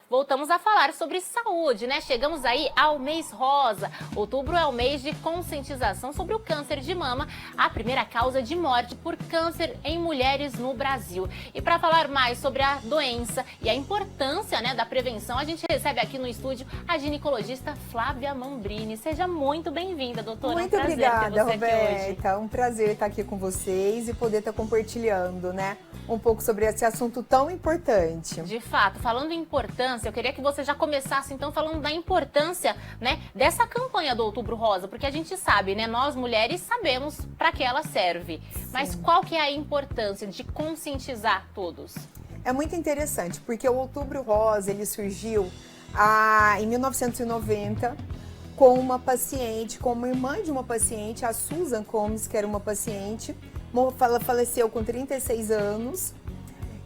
voltamos a falar sobre saúde, né? Chegamos aí ao mês rosa. Outubro é o mês de conscientização sobre o câncer de mama, a primeira causa de morte por câncer em mulheres no Brasil. E para falar mais sobre a doença e a importância, né, da prevenção, a gente recebe aqui no estúdio a ginecologista Flávia Mambrini. Seja muito bem-vinda, doutora. Muito obrigada, Roberta. Um prazer estar aqui com vocês e poder estar compartilhando, né, um pouco sobre esse assunto tão importante. De fato, falando em importância, eu queria que você já começasse então falando da importância, né, dessa campanha do Outubro Rosa, porque a gente sabe, né, nós mulheres sabemos para que ela serve. Sim. Mas qual que é a importância de conscientizar todos? É muito interessante, porque o Outubro Rosa, ele surgiu em 1990 com uma paciente, com uma irmã de uma paciente, a Susan Combs, que era uma paciente. Ela faleceu com 36 anos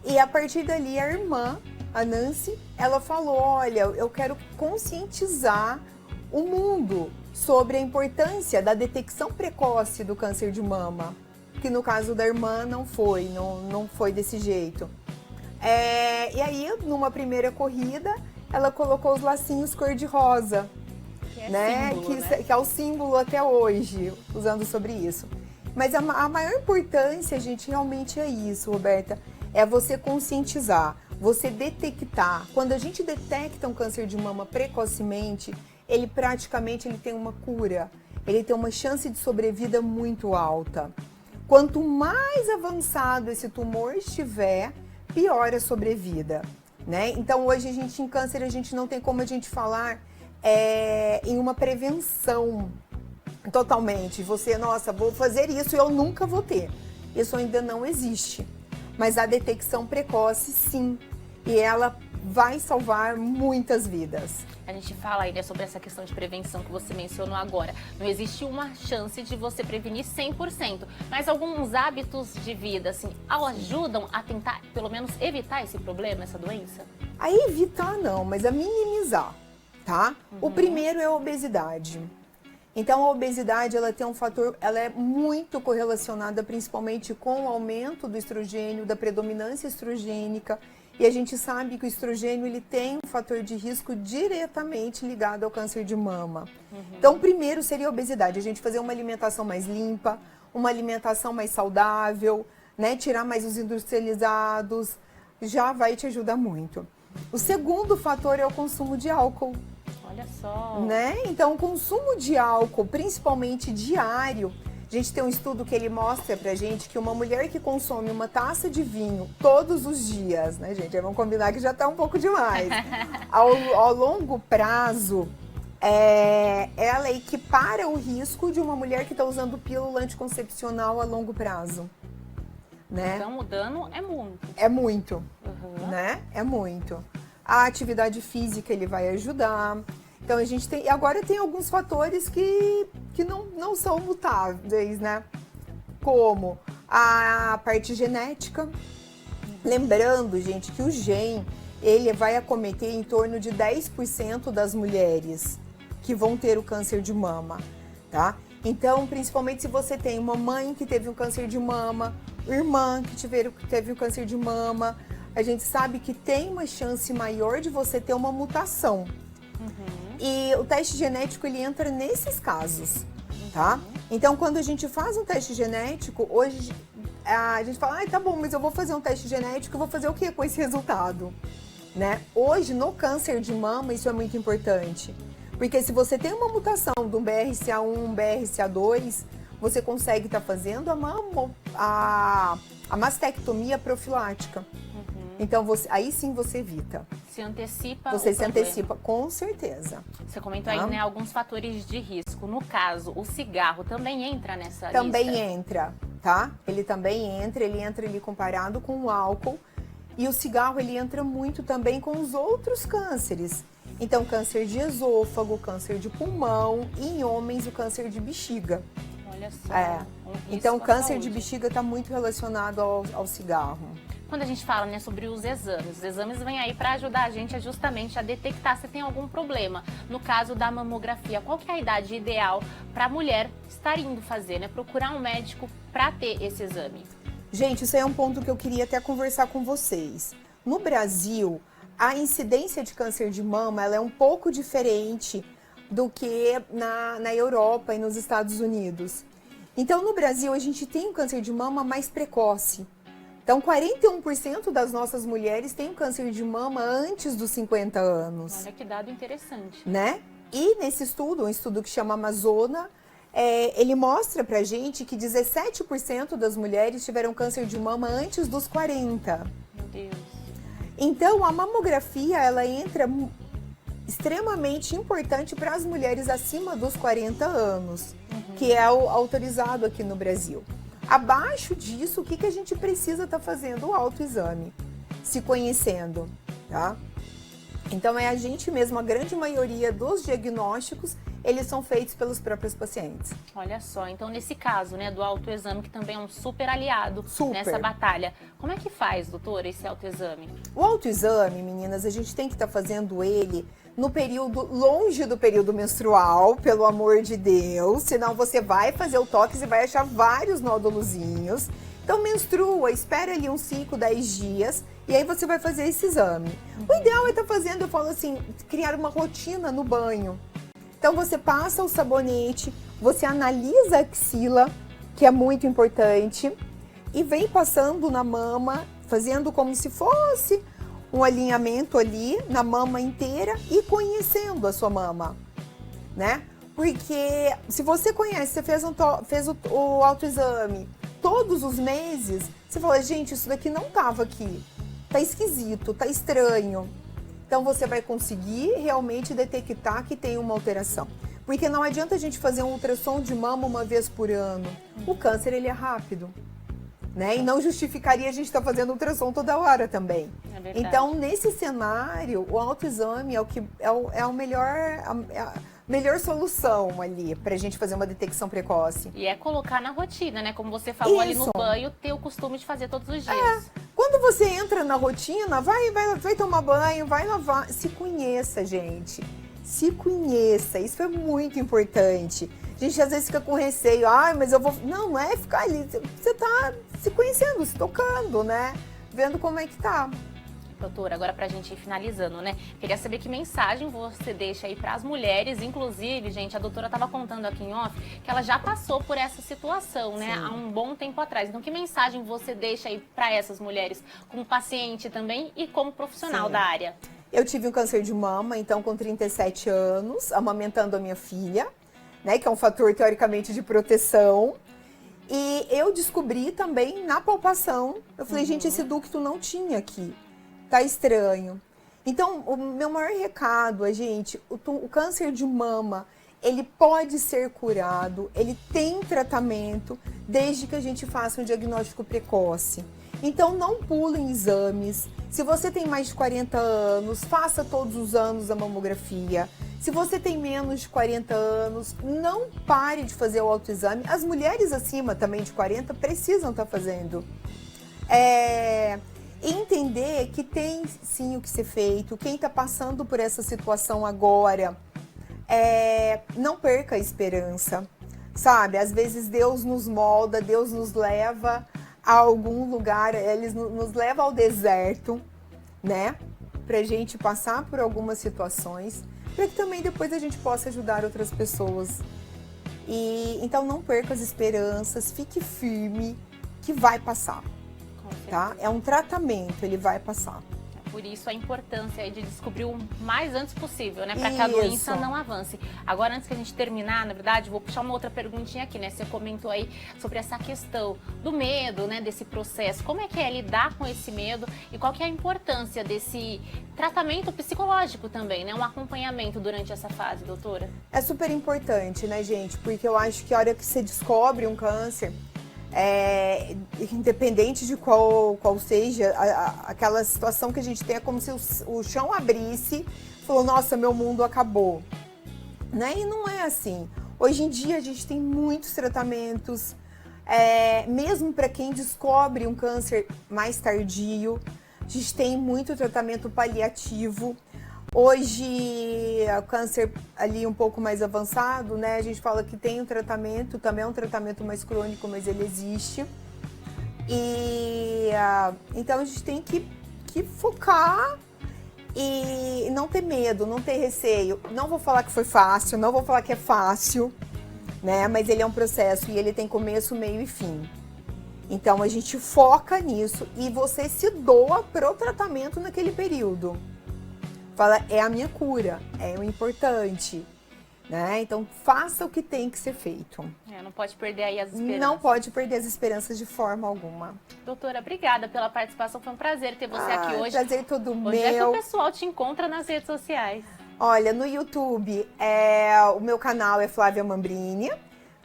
e a partir dali a irmã, a Nancy, ela falou, olha, eu quero conscientizar o mundo sobre a importância da detecção precoce do câncer de mama, que no caso da irmã não foi desse jeito. E aí, numa primeira corrida, ela colocou os lacinhos cor-de-rosa, que é o símbolo até hoje, usando sobre isso. Mas a maior importância, gente, realmente é isso, Roberta, é você conscientizar, você detectar. Quando a gente detecta um câncer de mama precocemente, ele tem uma cura, ele tem uma chance de sobrevida muito alta. Quanto mais avançado esse tumor estiver, pior a sobrevida, né? Então hoje em câncer a gente não tem como a gente falar em uma prevenção totalmente. Você, nossa, vou fazer isso e eu nunca vou ter. Isso ainda não existe. Mas a detecção precoce, sim, e ela vai salvar muitas vidas. A gente fala aí, né, sobre essa questão de prevenção que você mencionou agora. Não existe uma chance de você prevenir 100%, mas alguns hábitos de vida, assim, ajudam a tentar, pelo menos, evitar esse problema, essa doença? A evitar não, mas a minimizar, tá? O primeiro é a obesidade. Então, a obesidade, ela tem um fator, ela é muito correlacionada principalmente com o aumento do estrogênio, da predominância estrogênica. E a gente sabe que o estrogênio, ele tem um fator de risco diretamente ligado ao câncer de mama. Então, primeiro seria a obesidade, a gente fazer uma alimentação mais limpa, uma alimentação mais saudável, né? Tirar mais os industrializados, já vai te ajudar muito. O segundo fator é o consumo de álcool. Olha só. Né? Então, o consumo de álcool, principalmente diário, a gente tem um estudo que ele mostra pra gente que uma mulher que consome uma taça de vinho todos os dias, né, gente? Aí vamos combinar que já tá um pouco demais. Ao longo prazo, ela equipara o risco de uma mulher que está usando pílula anticoncepcional a longo prazo. Né? Então, o dano é muito. É muito, né? É muito. A atividade física, ele vai ajudar. Então, a gente tem... Agora, tem alguns fatores que não são mutáveis, né? Como a parte genética. Lembrando, gente, que o GEM, ele vai acometer em torno de 10% das mulheres que vão ter o câncer de mama, tá? Então, principalmente se você tem uma mãe que teve um câncer de mama, irmã que teve um câncer de mama, a gente sabe que tem uma chance maior de você ter uma mutação. E o teste genético, ele entra nesses casos, tá? Então, quando a gente faz um teste genético, hoje a gente fala, tá bom, mas eu vou fazer um teste genético, eu vou fazer o que com esse resultado? Né? Hoje, no câncer de mama, isso é muito importante. Porque se você tem uma mutação do BRCA1, BRCA2, você consegue estar fazendo a mastectomia profilática. Então, aí sim você evita. Se antecipa Você se antecipa, com certeza. Você comentou aí, né, alguns fatores de risco. No caso, o cigarro também entra nessa lista? Também entra, tá? Ele também entra, ele entra ali comparado com o álcool. E o cigarro, ele entra muito também com os outros cânceres. Então, câncer de esôfago, câncer de pulmão e em homens o câncer de bexiga. Olha só. Então, o câncer de bexiga está muito relacionado ao cigarro. Quando a gente fala, né, sobre os exames vêm aí para ajudar a gente justamente a detectar se tem algum problema. No caso da mamografia, qual que é a idade ideal para a mulher estar indo fazer, né? Procurar um médico para ter esse exame? Gente, isso aí é um ponto que eu queria até conversar com vocês. No Brasil, a incidência de câncer de mama ela é um pouco diferente do que na Europa e nos Estados Unidos. Então, no Brasil, a gente tem um câncer de mama mais precoce. Então, 41% das nossas mulheres têm um câncer de mama antes dos 50 anos. Olha que dado interessante. Né? E nesse estudo, um estudo que chama Amazona, ele mostra pra gente que 17% das mulheres tiveram câncer de mama antes dos 40. Meu Deus. Então, a mamografia, ela entra extremamente importante para as mulheres acima dos 40 anos, que é o autorizado aqui no Brasil. Abaixo disso, o que a gente precisa estar fazendo? O autoexame, se conhecendo, tá? Então, é a gente mesmo, a grande maioria dos diagnósticos, eles são feitos pelos próprios pacientes. Olha só, então nesse caso, né, do autoexame, que também é um super aliado nessa batalha, como é que faz, doutora, esse autoexame? O autoexame, meninas, a gente tem que estar fazendo ele no período, longe do período menstrual, pelo amor de Deus, senão você vai fazer o toque e vai achar vários nódulozinhos. Então, menstrua, espera ali uns 5, 10 dias e aí você vai fazer esse exame. O ideal é estar fazendo, eu falo assim, criar uma rotina no banho. Então, você passa o sabonete, você analisa a axila, que é muito importante, e vem passando na mama, fazendo como se fosse um alinhamento ali na mama inteira e conhecendo a sua mama, né? Porque se você conhece, você fez o autoexame todos os meses, você fala, gente, isso daqui não tava aqui, tá esquisito, tá estranho. Então você vai conseguir realmente detectar que tem uma alteração. Porque não adianta a gente fazer um ultrassom de mama uma vez por ano. O câncer, ele é rápido, né? E não justificaria a gente estar fazendo ultrassom toda hora também. É verdade. Então, nesse cenário, o autoexame é a melhor solução ali pra gente fazer uma detecção precoce. E é colocar na rotina, né? Como você falou ali no banho, ter o costume de fazer todos os dias. Quando você entra na rotina, vai tomar banho, vai lavar. Se conheça, gente. Se conheça. Isso é muito importante. A gente às vezes fica com receio. Mas eu vou... Não é ficar ali. Você tá se conhecendo, se tocando, né? Vendo como é que tá. Doutora, agora pra gente ir finalizando, né? Queria saber que mensagem você deixa aí pras mulheres, inclusive, gente, a doutora tava contando aqui em off que ela já passou por essa situação, né? Há um bom tempo atrás. Então, que mensagem você deixa aí pra essas mulheres, como paciente também e como profissional da área? Eu tive um câncer de mama, então, com 37 anos, amamentando a minha filha, né? Que é um fator, teoricamente, de proteção. E eu descobri também na palpação. Eu falei, gente, esse ducto não tinha aqui. Tá estranho. Então, o meu maior recado é, gente, o câncer de mama, ele pode ser curado, ele tem tratamento, desde que a gente faça um diagnóstico precoce. Então, não pulem exames. Se você tem mais de 40 anos, faça todos os anos a mamografia. Se você tem menos de 40 anos, não pare de fazer o autoexame. As mulheres acima também de 40 precisam estar fazendo. Entender que tem sim o que ser feito. Quem está passando por essa situação agora, não perca a esperança, sabe? Às vezes Deus nos molda, Deus nos leva a algum lugar, Ele nos leva ao deserto, né? Pra gente passar por algumas situações, para que também depois a gente possa ajudar outras pessoas. Então não perca as esperanças, fique firme, que vai passar. Tá? É um tratamento, ele vai passar. Por isso a importância de descobrir o mais antes possível, né? Para que a doença não avance. Agora, antes que a gente terminar, na verdade, vou puxar uma outra perguntinha aqui, né? Você comentou aí sobre essa questão do medo, né? Desse processo. Como é que é lidar com esse medo e qual que é a importância desse tratamento psicológico também, né? Um acompanhamento durante essa fase, doutora? É super importante, né, gente? Porque eu acho que a hora que você descobre um câncer, independente de qual seja, aquela situação que a gente tem é como se o chão abrisse e falou, nossa, meu mundo acabou. Né? E não é assim. Hoje em dia a gente tem muitos tratamentos, mesmo para quem descobre um câncer mais tardio, a gente tem muito tratamento paliativo. Hoje, o câncer ali um pouco mais avançado, né? A gente fala que tem um tratamento, também é um tratamento mais crônico, mas ele existe. Então, a gente tem que focar E não ter medo, não ter receio. Não vou falar que foi fácil, não vou falar que é fácil, né? Mas ele é um processo e ele tem começo, meio e fim. Então a gente foca nisso e você se doa pro tratamento naquele período. Fala, é a minha cura, é o importante, né? Então faça o que tem que ser feito. Não pode perder aí as esperanças. Não pode perder as esperanças de forma alguma. Doutora, obrigada pela participação, foi um prazer ter você aqui hoje. Prazer todo meu. Onde é que o pessoal te encontra nas redes sociais? Olha, no YouTube, o meu canal é Flávia Mambrini,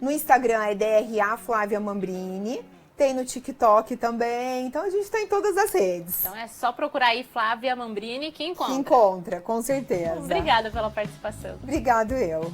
no Instagram é DRA Flávia Mambrini, tem no TikTok também, então a gente está em todas as redes. Então é só procurar aí Flávia Mambrini que encontra. Que encontra, com certeza. Obrigada pela participação. Obrigado eu.